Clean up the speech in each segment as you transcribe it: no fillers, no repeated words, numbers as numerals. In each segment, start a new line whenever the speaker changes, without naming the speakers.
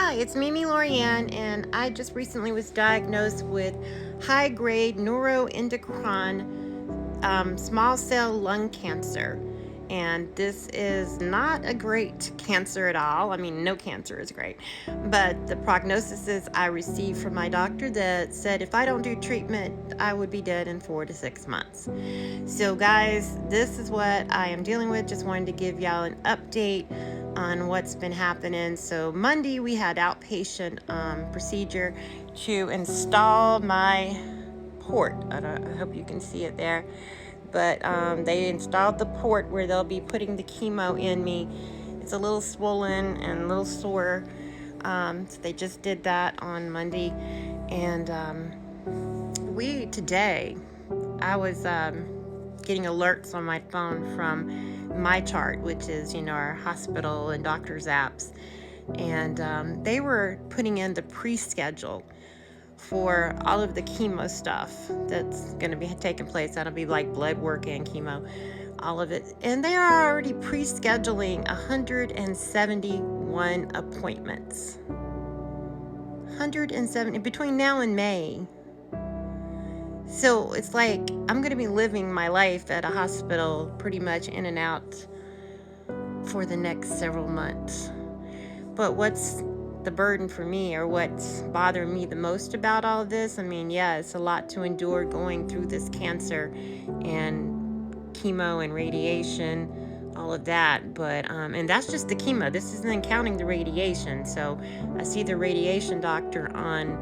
Hi, it's Mimi Lorianne, and I just recently was diagnosed with high-grade neuroendocrine small cell lung cancer. And this is not a great cancer at all. I mean, no cancer is great. But the prognosis is I received from my doctor that said if I don't do treatment, I would be dead in 4 to 6 months. So, guys, this is what I am dealing with. Just wanted to give y'all an update on what's been happening. So, Monday we had outpatient procedure to install my port. I hope you can see it there. But they installed the port where they'll be putting the chemo in me. It's a little swollen and a little sore. So they just did that on Monday. And today, I was getting alerts on my phone from my chart, which is, our hospital and doctor's apps. And they were putting in the pre-schedule for all of the chemo stuff that's going to be taking place. That'll be like blood work and chemo, all of it. And they are already pre-scheduling 171 appointments. 170 between now and May. So it's like I'm going to be living my life at a hospital pretty much in and out for the next several months. But what's the burden for me, or what's bothering me the most about all of this? I mean, yeah, it's a lot to endure going through this cancer and chemo and radiation, all of that. But and that's just the chemo. This isn't counting the radiation. So I see the radiation doctor on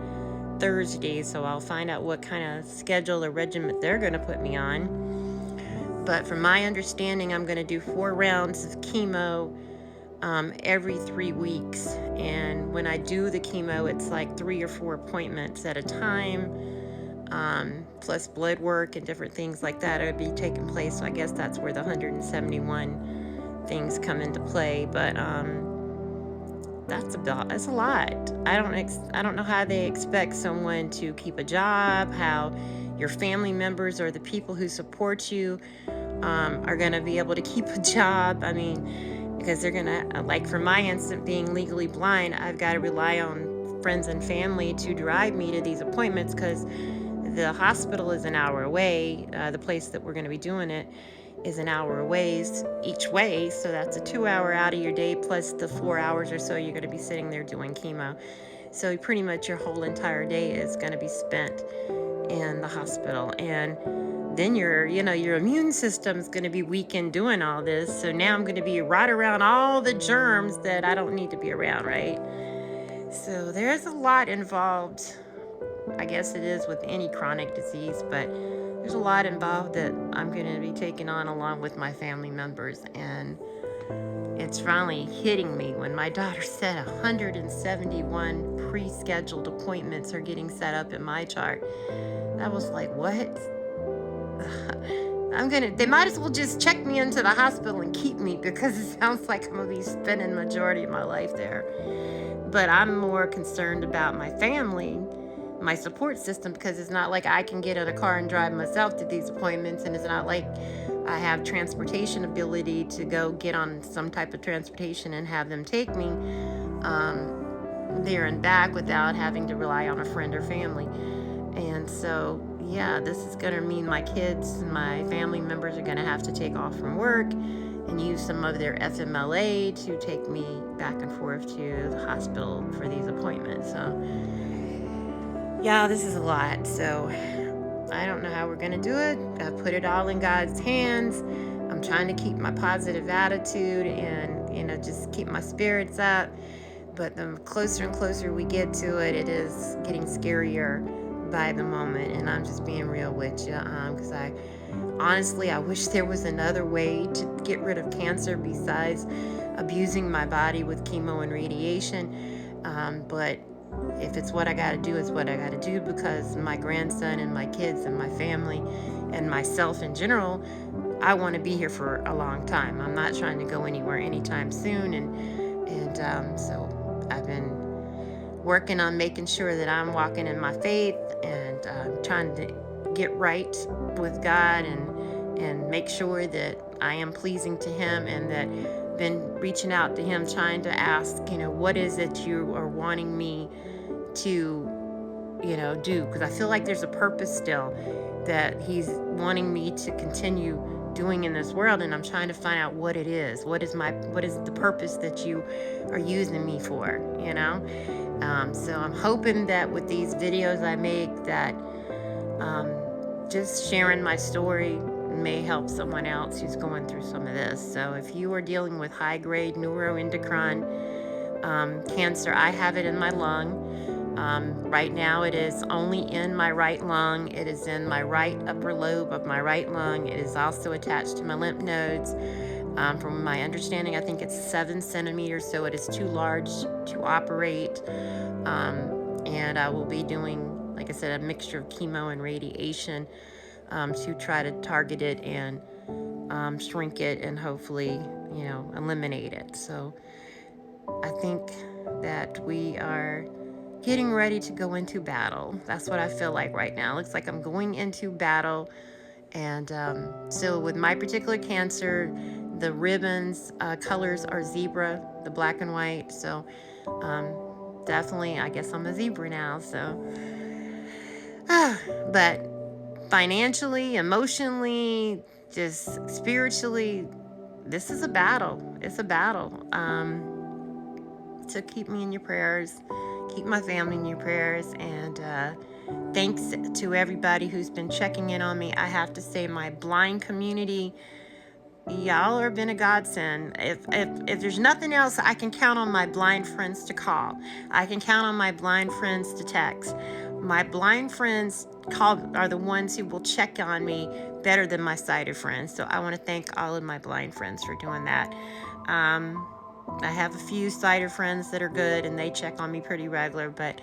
Thursday, so I'll find out what kind of schedule or regimen they're going to put me on. But from my understanding, I'm going to do 4 rounds of chemo every 3 weeks. And when I do the chemo, it's like 3 or 4 appointments at a time, plus blood work and different things like that would be taking place. So I guess that's where the 171 things come into play. But that's a lot. I don't know how they expect someone to keep a job, how your family members or the people who support you are going to be able to keep a job. I mean, because they're going to, like for my instance, being legally blind, I've got to rely on friends and family to drive me to these appointments because the hospital is an hour away. The place that we're going to be doing it is an hour away each way. So that's a 2-hour out of your day plus the 4 hours or so you're going to be sitting there doing chemo. So pretty much your whole entire day is going to be spent in the hospital. And then your immune system is going to be weakened doing all this. So now I'm going to be right around all the germs that I don't need to be around, right? So there's a lot involved. I guess it is with any chronic disease, but there's a lot involved that I'm going to be taking on along with my family members. And it's finally hitting me when my daughter said 171 pre-scheduled appointments are getting set up in my chart. I was like, what? They might as well just check me into the hospital and keep me, because it sounds like I'm going to be spending majority of my life there. But I'm more concerned about my family, my support system, because it's not like I can get in a car and drive myself to these appointments, and it's not like I have transportation ability to go get on some type of transportation and have them take me there and back without having to rely on a friend or family. And so, yeah, this is going to mean my kids and my family members are going to have to take off from work and use some of their FMLA to take me back and forth to the hospital for these appointments. So, yeah, this is a lot. So I don't know how we're going to do it. I put it all in God's hands. I'm trying to keep my positive attitude and, just keep my spirits up. But the closer and closer we get to it, it is getting scarier by the moment. And I'm just being real with you, because I wish there was another way to get rid of cancer besides abusing my body with chemo and radiation. But if it's what I got to do, it's what I got to do, because my grandson and my kids and my family and myself in general, I want to be here for a long time. I'm not trying to go anywhere anytime soon. And so I've been working on making sure that I'm walking in my faith and trying to get right with God and make sure that I am pleasing to Him, and that been reaching out to him, trying to ask, what is it you are wanting me to, do? Because I feel like there's a purpose still that he's wanting me to continue doing in this world, and I'm trying to find out what it is. What is the purpose that you are using me for, So I'm hoping that with these videos I make that just sharing my story may help someone else who's going through some of this. So if you are dealing with high-grade neuroendocrine cancer, I have it in my lung. Right now it is only in my right lung. It is in my right upper lobe of my right lung. It is also attached to my lymph nodes. From my understanding, I think it's 7 centimeters, so it is too large to operate. And I will be doing, like I said, a mixture of chemo and radiation to try to target it and shrink it and hopefully, eliminate it. So I think that we are getting ready to go into battle. That's what I feel like right now. It looks like I'm going into battle. And so with my particular cancer, the ribbons colors are zebra, the black and white. So definitely, I guess I'm a zebra now. So, but financially, emotionally, just spiritually, this is a battle. It's a battle. So keep me in your prayers. Keep my family in your prayers. And thanks to everybody who's been checking in on me. I have to say, my blind community, y'all have been a godsend. If there's nothing else, I can count on my blind friends to call. I can count on my blind friends to text. My blind friends are the ones who will check on me better than my sighted friends. So I want to thank all of my blind friends for doing that. I have a few sighted friends that are good and they check on me pretty regular, but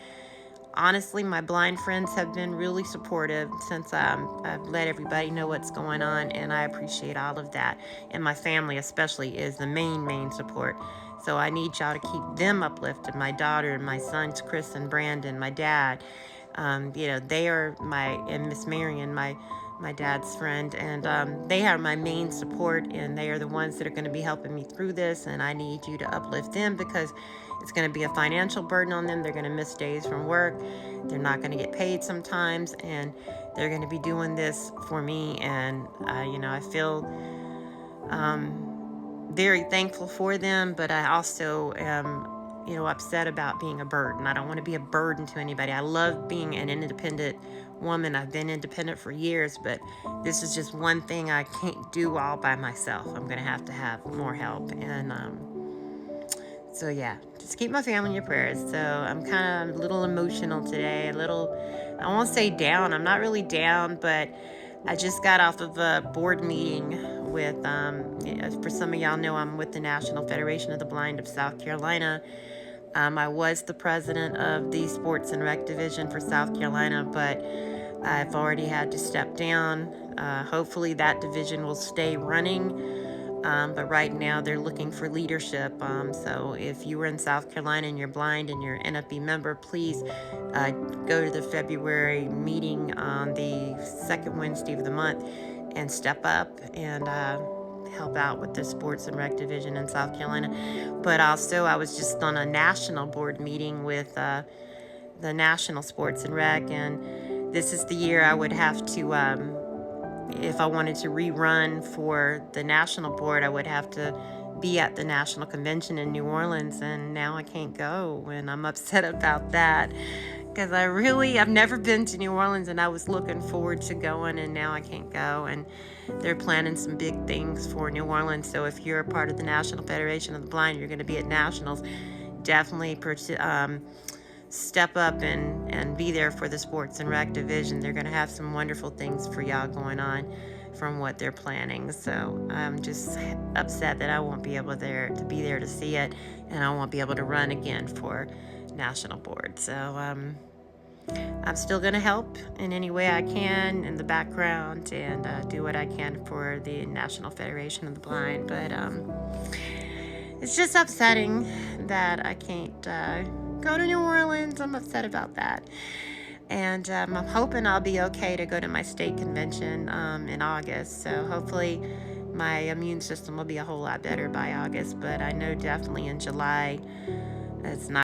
honestly, my blind friends have been really supportive since I've let everybody know what's going on, and I appreciate all of that. And my family especially is the main support. So I need y'all to keep them uplifted. My daughter and my sons, Chris and Brandon, my dad, they are and Miss Marion, my dad's friend, and they are my main support, and they are the ones that are going to be helping me through this, and I need you to uplift them because it's going to be a financial burden on them. They're going to miss days from work. They're not going to get paid sometimes, and they're going to be doing this for me, and I feel very thankful for them, but I also am upset about being a burden. I don't want to be a burden to anybody. I love being an independent woman. I've been independent for years, but this is just one thing I can't do all by myself. I'm going to have more help. And so yeah, just keep my family in your prayers. So I'm kind of a little emotional today, I won't say down. I'm not really down, but I just got off of a board meeting with, for some of y'all know, I'm with the National Federation of the Blind of South Carolina. I was the president of the Sports and Rec Division for South Carolina, but I've already had to step down. Hopefully that division will stay running. But right now they're looking for leadership. So if you were in South Carolina and you're blind and you're an NFB member, please go to the February meeting on the second Wednesday of the month and step up and help out with the Sports and Rec Division in South Carolina. But also I was just on a national board meeting with the National Sports and Rec, and this is the year I would have to if I wanted to rerun for the national board, I would have to be at the national convention in New Orleans, and now I can't go, and I'm upset about that because I've never been to New Orleans, and I was looking forward to going, and now I can't go, and they're planning some big things for New Orleans. So if you're a part of the National Federation of the Blind, you're going to be at nationals, definitely step up and be there for the Sports and Rec Division. They're going to have some wonderful things for y'all going on from what they're planning. So I'm just upset that I won't be able to be there to see it, and I won't be able to run again for national board. So I'm still going to help in any way I can in the background and do what I can for the National Federation of the Blind. But it's just upsetting that I can't go to New Orleans. I'm upset about that. And I'm hoping I'll be okay to go to my state convention in August. So hopefully my immune system will be a whole lot better by August, but I know definitely in July it's not